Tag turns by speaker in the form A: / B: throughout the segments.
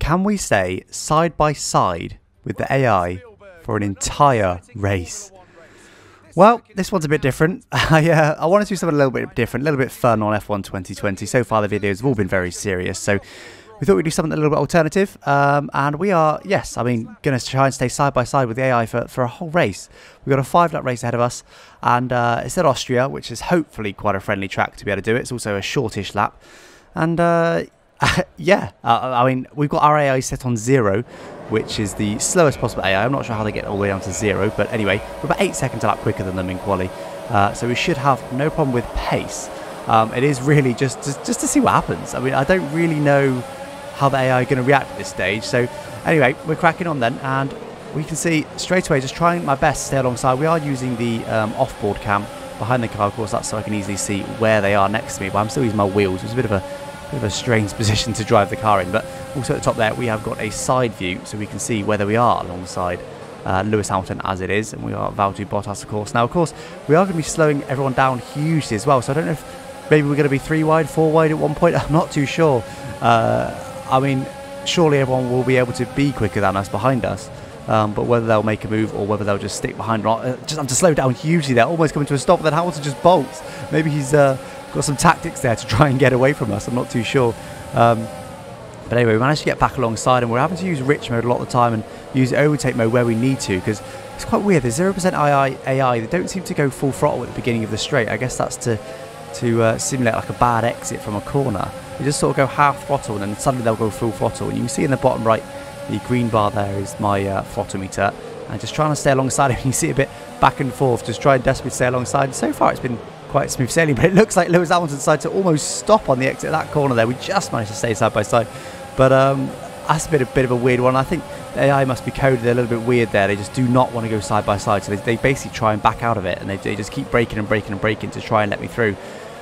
A: can we stay side by side with the AI for an entire race? Well, this one's a bit different. I wanted to do something a little bit different, a little bit fun on F1 2020. So far the videos have all been very serious, so we thought we'd do something a little bit alternative. And we are, yes, I mean, going to try and stay side by side with the AI for a whole race. We've got a 5-lap race ahead of us, and it's at Austria, which is hopefully quite a friendly track to be able to do it. It's also a shortish lap. And yeah, I mean, we've got our AI set on 0, which is the slowest possible AI. I'm not sure how they get all the way down to 0, but anyway, we're about 8 seconds a lap quicker than them in quali. So we should have no problem with pace. It is really just to see what happens. I mean, I don't really know how the AI are going to react at this stage. So anyway, we're cracking on then, and we can see straight away, just trying my best to stay alongside. We are using the off-board cam behind the car, of course, that's so I can easily see where they are next to me, but I'm still using my wheels. It's a bit of a strange position to drive the car in, but also at the top there we have got a side view so we can see whether we are alongside Lewis Hamilton as it is, and we are Valtteri Bottas, of course. Now, of course, we are going to be slowing everyone down hugely as well, so I don't know if maybe we're going to be 3 wide, 4 wide at one point. I'm not too sure. I mean, surely everyone will be able to be quicker than us behind us, but whether they'll make a move or whether they'll just stick behind, just have to slow down hugely there, almost coming to a stop, then Hamilton just bolts. Maybe he's got some tactics there to try and get away from us, I'm not too sure. But anyway, we managed to get back alongside, and we're having to use rich mode a lot of the time and use overtake mode where we need to, because it's quite weird. There's 0% AI, they don't seem to go full throttle at the beginning of the straight. I guess that's to simulate like a bad exit from a corner. They just sort of go half throttle, and then suddenly they'll go full throttle. And you can see in the bottom right, the green bar there is my throttle meter, and just trying to stay alongside him. You see a bit back and forth, just trying desperately to stay alongside. So far it's been quite smooth sailing, but it looks like Lewis Hamilton decided to almost stop on the exit of that corner there. We just managed to stay side by side, but that's a bit of a weird one. I think the AI must be coded a little bit weird there. They just do not want to go side by side, so they basically try and back out of it, and they just keep braking and braking and braking to try and let me through.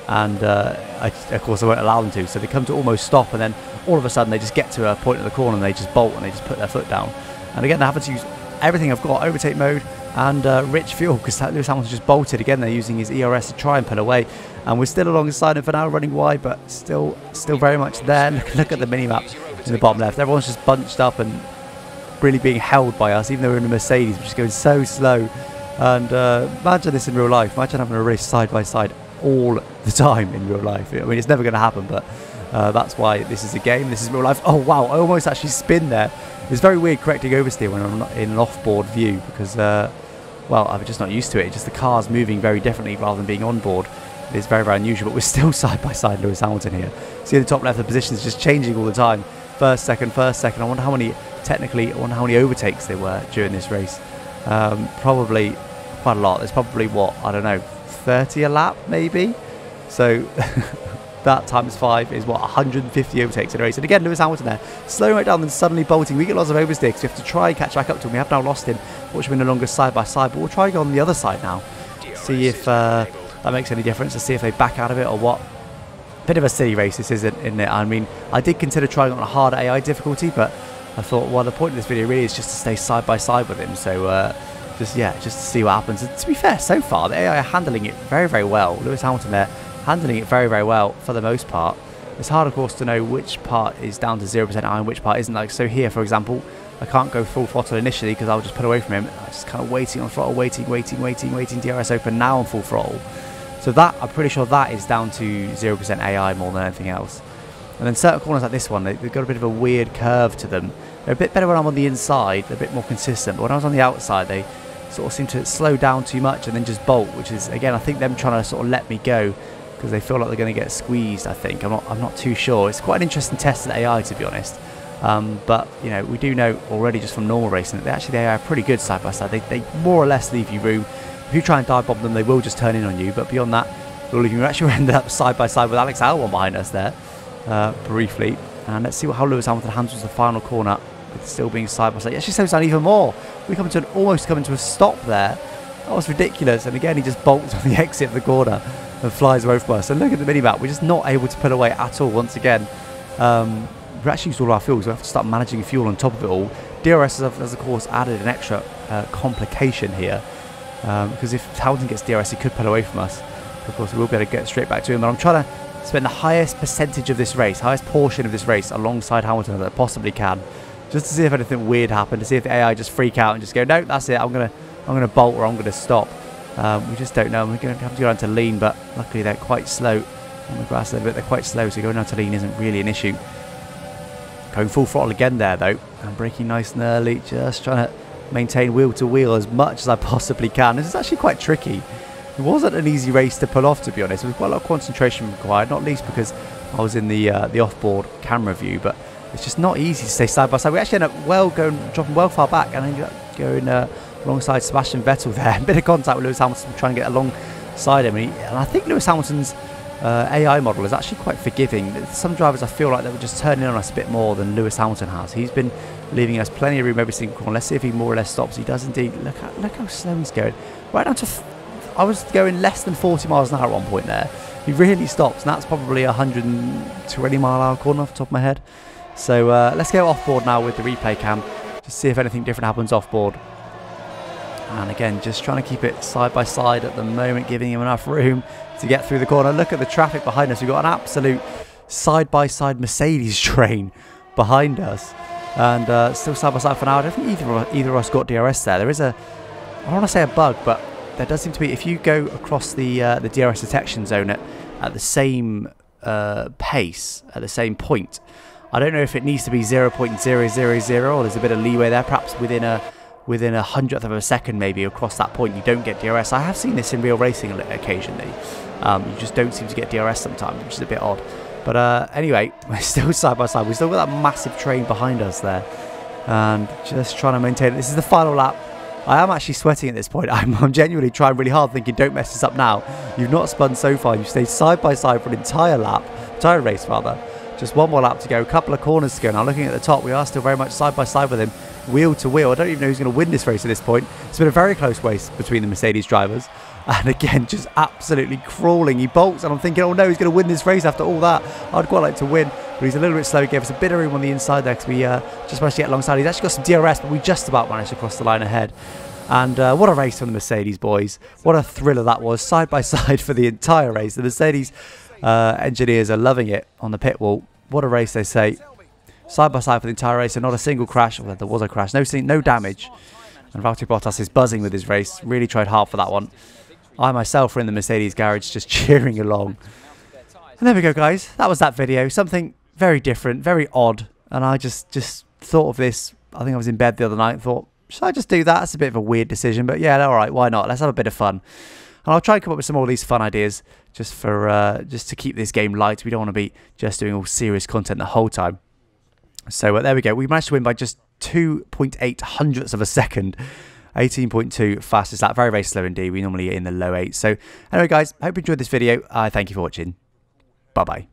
A: And of course I won't allow them to, so they come to almost stop, and then all of a sudden they just get to a point of the corner and they just bolt and they just put their foot down. And again, I have to use everything I've got, overtake mode and rich fuel, because Lewis Hamilton just bolted again. They're using his ERS to try and pull away, and we're still alongside him for now, running wide, but still very much there. Look at the mini-map in the bottom left. Everyone's just bunched up and really being held by us, even though we're in a Mercedes, which is going so slow. And imagine this in real life. Imagine having a race side by side all the time in real life. I mean, it's never going to happen, but that's why this is a game. This is real life. Oh wow, I almost actually spin there. It's very weird correcting oversteer when I'm not in an off-board view, because well, I'm just not used to it. It's just the car's moving very differently rather than being on board. It's very unusual, but we're still side by side Lewis Hamilton here. See the top left, the positions just changing all the time. First, second. I wonder how many overtakes there were during this race. Probably quite a lot. There's probably, what, I don't know, 30 a lap maybe. So that times 5 is what, 150 overtakes in a race. And again, Lewis Hamilton there slowing right down, then suddenly bolting. We get lots of oversteer because we have to try and catch back up to him. We have now lost him. Fortunately, we're no longer side by side, but we'll try and go on the other side now, see if that makes any difference, to see if they back out of it or what. Bit of a silly race this isn't it? I mean, I did consider trying on a harder AI difficulty, but I thought, well, the point of this video really is just to stay side by side with him. So just to see what happens. And to be fair, so far the AI are handling it very well. Lewis Hamilton there handling it very well for the most part. It's hard, of course, to know which part is down to 0% AI and which part isn't. Like, so here, for example, I can't go full throttle initially because I'll just pull away from him. I'm just kind of waiting on throttle, waiting, DRS open, now on full throttle. So that, I'm pretty sure that is down to 0% AI more than anything else. And then certain corners like this one, they've got a bit of a weird curve to them. They're a bit better when I'm on the inside, they're a bit more consistent, but when I was on the outside, they sort of seem to slow down too much and then just bolt, which is, again, I think them trying to sort of let me go because they feel like they're going to get squeezed, I think. I'm not too sure. It's quite an interesting test of AI, to be honest. But, you know, we do know already just from normal racing that they are pretty good side by side. They more or less leave you room. If you try and dive bomb them, they will just turn in on you. But beyond that, they'll leave you. Actually ended up side by side with Alex Albon behind us there, briefly. And let's see how Lewis Hamilton handles the final corner with still being side by side. It actually slows down even more. We come to almost coming to a stop there. That was ridiculous. And again, he just bolts on the exit of the corner and flies away from us. And look at the mini-map. We're just not able to pull away at all once again. We've actually used all our fuel, so we have to start managing fuel on top of it all. DRS has of course added an extra complication here, because if Hamilton gets DRS, he could pull away from us. Of course, we will be able to get straight back to him. But I'm trying to spend the highest percentage of this race, highest portion of this race alongside Hamilton that I possibly can, just to see if anything weird happened, to see if the AI just freak out and just go, no, that's it, I'm gonna bolt or I'm gonna stop. We just don't know. We're going to have to go down to lean, but luckily they're quite slow on the grass a little bit. They're quite slow, so going down to lean isn't really an issue. Going full throttle again there, though, and braking nice and early, just trying to maintain wheel to wheel as much as I possibly can. This is actually quite tricky. It wasn't an easy race to pull off, to be honest. There was quite a lot of concentration required, not least because I was in the off-board camera view, but it's just not easy to stay side by side. We actually ended up dropping well far back, and ended up going alongside Sebastian Vettel there. A bit of contact with Lewis Hamilton trying to get alongside him. And I think Lewis Hamilton's AI model is actually quite forgiving. Some drivers I feel like they were just turning on us a bit more than Lewis Hamilton has. He's been leaving us plenty of room every single corner. Let's see if he more or less stops. He does indeed. Look how slow he's going. Right down to... I was going less than 40 miles an hour at one point there. He really stops, and that's probably a 120 mile an hour corner off the top of my head. So let's go off board now with the replay cam. Just see if anything different happens off board. And again, just trying to keep it side by side at the moment, giving him enough room to get through the corner. Look at the traffic behind us. We've got an absolute side-by-side Mercedes train behind us. And still side by side for now. I don't think either of us got DRS there. There is a, I don't want to say a bug, but there does seem to be, if you go across the DRS detection zone at the same pace, at the same point, I don't know if it needs to be 0.000 or there's a bit of leeway there, perhaps within a hundredth of a second maybe across that point you don't get DRS. I have seen this in real racing occasionally. You just don't seem to get DRS sometimes, which is a bit odd. But anyway, we're still side by side. We've still got that massive train behind us there. And just trying to maintain it. This is the final lap. I am actually sweating at this point. I'm genuinely trying really hard, thinking, don't mess this up now. You've not spun so far. You've stayed side by side for an entire race rather. Just one more lap to go, a couple of corners to go. Now looking at the top, we are still very much side by side with him, wheel to wheel. I don't even know who's going to win this race at this point. It's been a very close race between the Mercedes drivers. And again, just absolutely crawling. He bolts, and I'm thinking, oh no, he's going to win this race after all that. I'd quite like to win, but he's a little bit slow. He gave us a bit of room on the inside there because we just managed to get alongside. He's actually got some DRS, but we just about managed to cross the line ahead. And what a race from the Mercedes boys. What a thriller that was, side by side for the entire race. The Mercedes engineers are loving it on the pit wall. What a race, they say. Side by side for the entire race, and not a single crash. Well, there was a crash, no damage. And Valtteri Bottas is buzzing with his race. Really tried hard for that one. I myself were in the Mercedes garage just cheering along. And there we go, guys. That was that video. Something very different, very odd. And I just thought of this. I think I was in bed the other night and thought, should I just do that? That's a bit of a weird decision, but yeah, all right, why not? Let's have a bit of fun. And I'll try and come up with some more of these fun ideas just for just to keep this game light. We don't want to be just doing all serious content the whole time. So there we go. We managed to win by just 2.8 hundredths of a second. 18.2 fastest lap. Very, very slow indeed. We normally are in the low 8s. So anyway, guys, hope you enjoyed this video. Thank you for watching. Bye-bye.